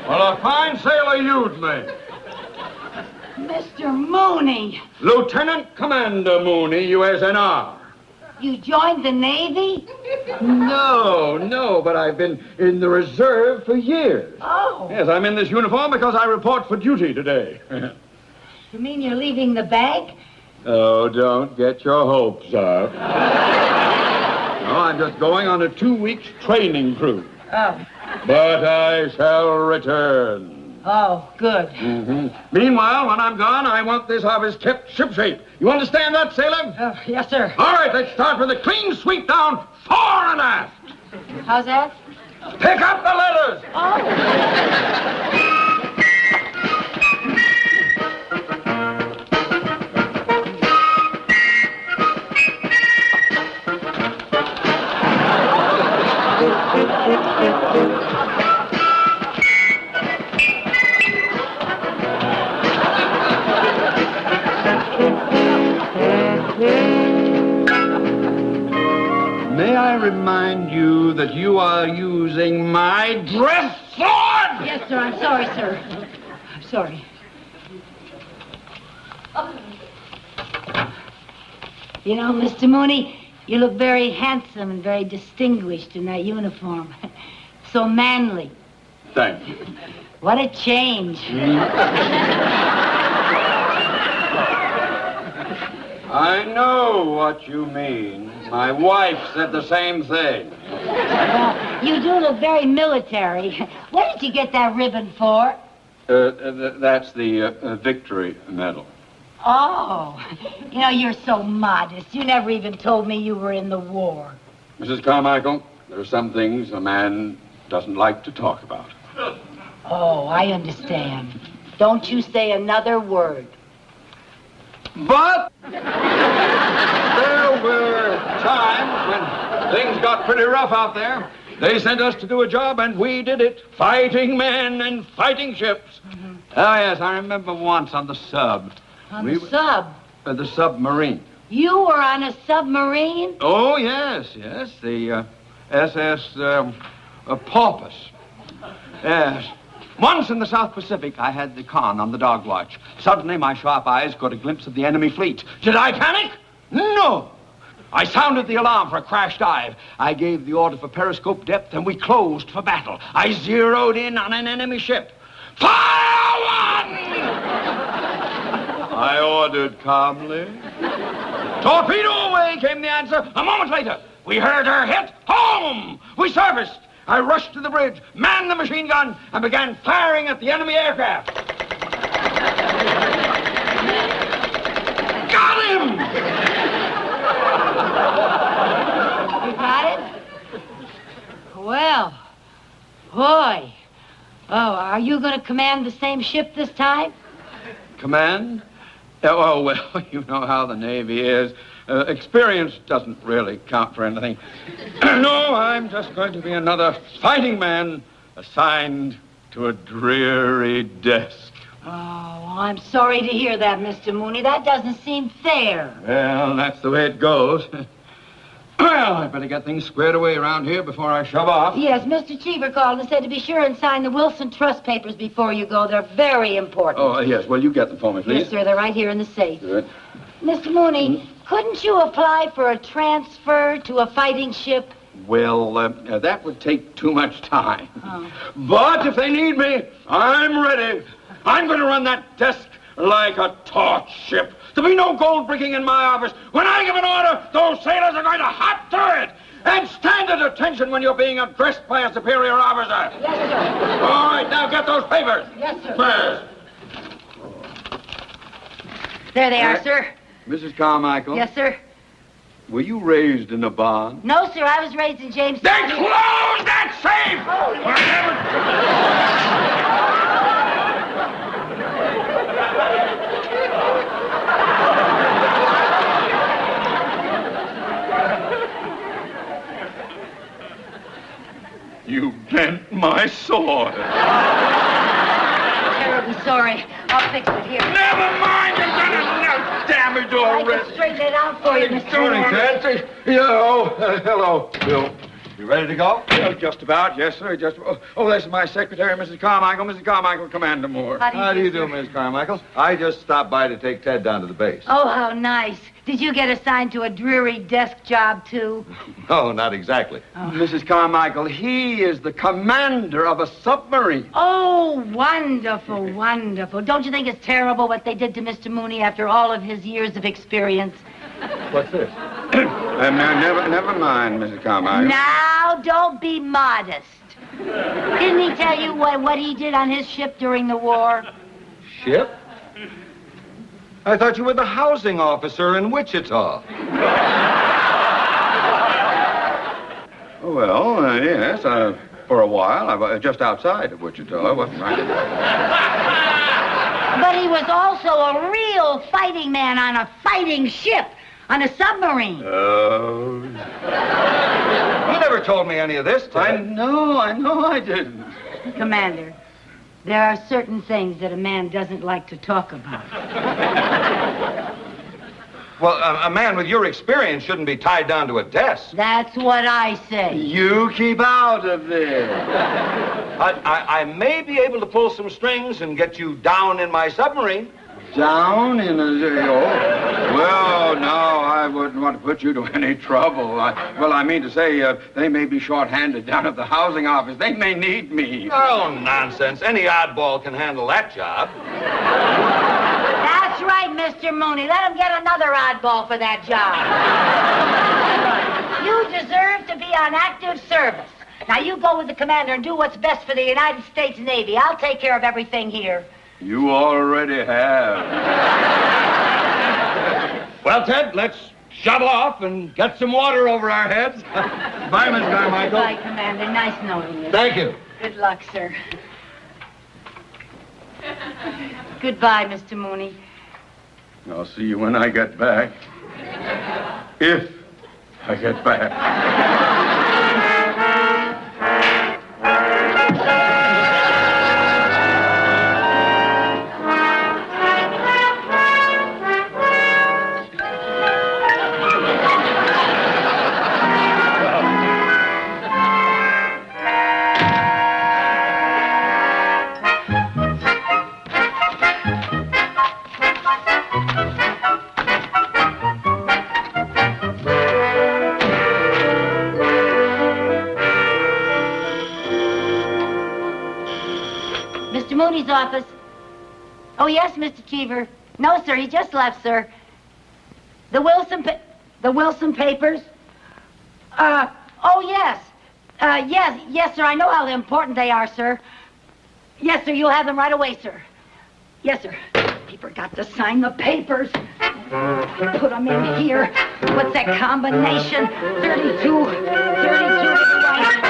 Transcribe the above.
Well, a fine sailor you'd make. Mr. Mooney. Lieutenant Commander Mooney, USNR. You joined the Navy? No, but I've been in the reserve for years. Oh. Yes, I'm in this uniform because I report for duty today. You mean you're leaving the bank? Oh, don't get your hopes up. No, I'm just going on a 2-week training cruise. Oh. But I shall return. Oh, good. Meanwhile, when I'm gone, I want this office kept shipshape. You understand that, sailor? Yes, sir. All right, let's start with a clean sweep down fore and aft. How's that? Pick up the letters. Oh. May I remind you that you are using my dress sword? Yes, sir. I'm sorry, sir. I'm sorry. You know, Mr. Mooney, you look very handsome and very distinguished in that uniform. So manly. Thank you. What a change. I know what you mean. My wife said the same thing. Well, you do look very military. What did you get that ribbon for? That's the Victory Medal. Oh, you know, you're so modest. You never even told me you were in the war. Mrs. Carmichael, there are some things a man doesn't like to talk about. Oh, I understand. Don't you say another word. But there were times when things got pretty rough out there. They sent us to do a job, and we did it. Fighting men and fighting ships. Oh, yes, I remember once on the sub. On the sub? The Submarine. You were on a submarine? Oh, yes. The SS Porpoise. Yes. Once in the South Pacific, I had the con on the dog watch. Suddenly, my sharp eyes caught a glimpse of the enemy fleet. Did I panic? No. I sounded the alarm for a crash dive. I gave the order for periscope depth, and we closed for battle. I zeroed in on an enemy ship. Fire one! I ordered calmly. Torpedo away, came the answer. A moment later, we heard her hit home. We serviced. I rushed to the bridge, manned the machine gun, and began firing at the enemy aircraft. Got him! You got it? Well, boy. Oh, are you going to command the same ship this time? Command? Oh, well, you know how the Navy is. Experience doesn't really count for anything. No, I'm just going to be another fighting man assigned to a dreary desk. Oh, I'm sorry to hear that, Mr. Mooney. That doesn't seem fair. Well, that's the way it goes. Well, I better get things squared away around here before I shove off. Yes, Mr. Cheever called and said to be sure and sign the Wilson Trust papers before you go. They're very important. Oh, yes. Well, you get them for me, please. Yes, sir. They're right here in the safe. Good. Mr. Mooney, couldn't you apply for a transfer to a fighting ship? Well, that would take too much time. Oh. But if they need me, I'm ready. I'm going to run that desk like a taut ship. There'll be no gold bricking in my office. When I give an order, those sailors are going to hop to it. And stand at attention when you're being addressed by a superior officer. Yes, sir. All right, now get those papers. Yes, sir. First. There they are, sir. Mrs. Carmichael. Yes, sir. Were you raised in a barn? No, sir. I was raised in James. Then close that safe! You bent my sword. Terribly sorry. I'll fix it here. Never mind, you've done enough damage I already. can straighten it out for you, Mr. Tony, Mooney. Nancy. Hello, Bill. You ready to go? Oh, just about, yes, sir. Oh, this is my secretary, Mrs. Carmichael. Mrs. Carmichael, Commander Moore. How do you do, Miss Carmichael? I just stopped by to take Ted down to the base. Oh, how nice. Did you get assigned to a dreary desk job, too? No, not exactly. Mrs. Carmichael, he is the commander of a submarine. Oh, wonderful, wonderful. Don't you think it's terrible what they did to Mr. Mooney after all of his years of experience? What's this? Never mind, Mrs. Carmichael. Now, don't be modest. Didn't he tell you what he did on his ship during the war? Ship? I thought you were the housing officer in Wichita. Well, yes, for a while. I was just outside of Wichita. I wasn't right. But he was also a real fighting man on a fighting ship, on a submarine. Oh. You never told me any of this, Ted. I know I didn't. Commander, there are certain things that a man doesn't like to talk about. Well, a man with your experience shouldn't be tied down to a desk. That's what I say. You keep out of this. I may be able to pull some strings and get you down in my submarine. Down in a... Well, no, I wouldn't want to put you to any trouble. I mean to say, they may be short-handed down at the housing office. They may need me. Oh, nonsense. Any oddball can handle that job. That's right, Mr. Mooney. Let him get another oddball for that job. You deserve to be on active service. Now, you go with the commander and do what's best for the United States Navy. I'll take care of everything here. You already have. Well, Ted, let's shove off and get some water over our heads. Bye, Miss Carmichael. Goodbye, Commander. Nice knowing you. Thank you. Good luck, sir. Goodbye, Mr. Mooney. I'll see you when I get back. If I get back. Mooney's office. Oh, yes, Mr. Cheever. No, sir, he just left, sir. The Wilson papers? Oh, yes. Yes, sir, I know how important they are, sir. Yes, sir, you'll have them right away, sir. Yes, sir. He forgot to sign the papers. Put them in here. What's that combination? 32 to the right.